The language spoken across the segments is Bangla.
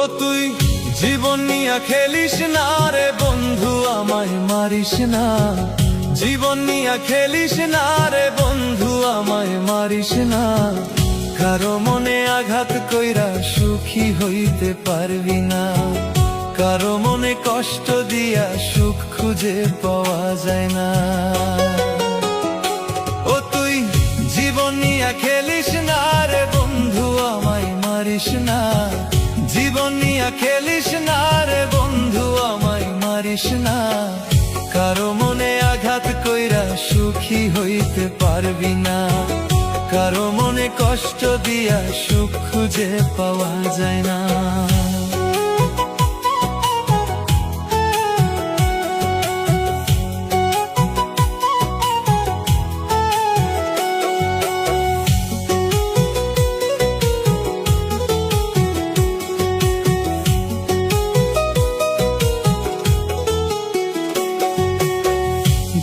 ও তুই জীবন নিয়া খেলিস না রে বন্ধু, আমায় মারিস না। জীবন নিয়া খেলিস না রে বন্ধু, আমায় মারিস না। কারো মনে আঘাত কইরা সুখী হইতে পারবি না। কারো মনে কষ্ট দিয়া সুখ খুঁজে পাওয়া যায় না। ও তুই জীবন নিয়া খেলিস না রে বন্ধু, আমায় মারিস না। জীবন নিয়া খেলিস না রে বন্ধু, আমায় মারিস না। কারো মনে আঘাত কইরা সুখী হইতে পারবি না। কারো মনে কষ্ট দিয়া সুখ খুঁজে পাওয়া যায় না।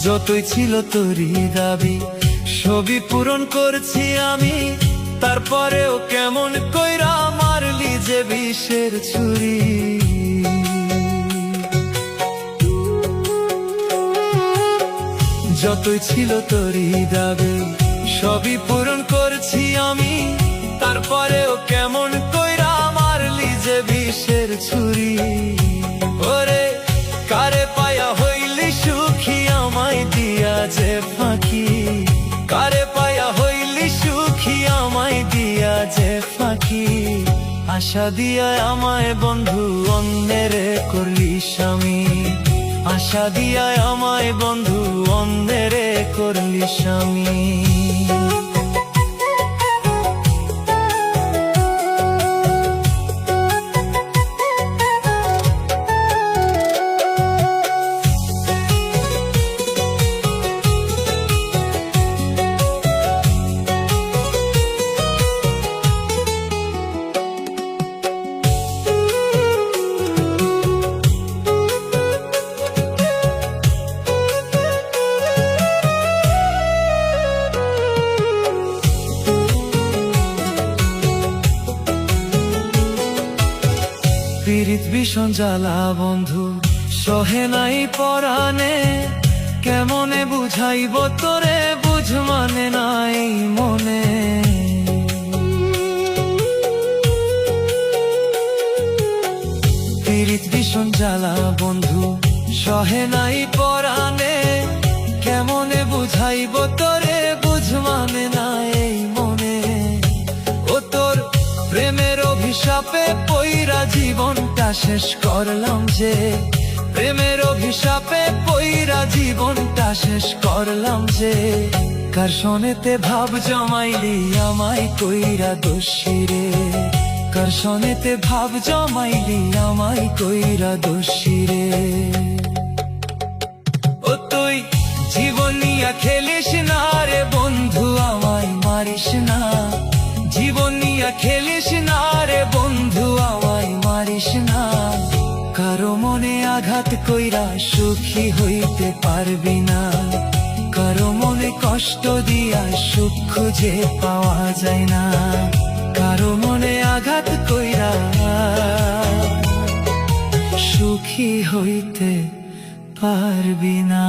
যতই ছিল তোরই দাবি সবই পূরণ করছি আমি, তারপরেও কেমন কইরা মারলি যে বিষের ছুরি। যতই ছিল তোরই দাবি সবই পূরণ করছি আমি, তারপরেও কেমন কইরা মারলি যে বিষের ছুরি। ওরে কারে পায়া হইলি সুখী, আমায় দিয়া যে ফাঁকি। কারে পায়া হইলি সুখী, আমায় দিয়া যে ফাঁকি। আশা দিয়া আমায় বন্ধু অন্যেরে করলি স্বামী। আশা দিয়া আমায় বন্ধু অন্যেরে করলি স্বামী। পীড়িত ভীষণ জ্বালা বন্ধু সহে নাই পরাণে। কেমনে বুঝাইব তোরে, বুঝ মানে নাই মনে। পীড়িত ভীষণ জ্বালা বন্ধু সহে নাই পরাণে। কেমনে বুঝাইব তোরে, বুঝ মানে নাই মনে। ও তোর প্রেমের অভিশাপে পইরা জীবনটা শেষ করলাম যে। প্রেমের অভিশাপে পইরা জীবনটা শেষ করলাম যে। কার সনেতে ভাব জমাইলি আমায় কইরা দোষী রে। কার সনেতে ভাব জমাইলি আমায় কইরা দোষী রে। ও তুই জীবন নিয়া খেলিস না রে বন্ধু, আমায় মারিস না। জীবন নিয়া খেলিস না রে বন্ধু, আমায় মারিস না। কারো মনে আঘাত কইরা সুখী হইতে পারবি না। কারো মনে কষ্ট দিয়া সুখ খুঁজে পাওয়া যায় না। কারো মনে আঘাত কইরা সুখী হইতে পারবি না।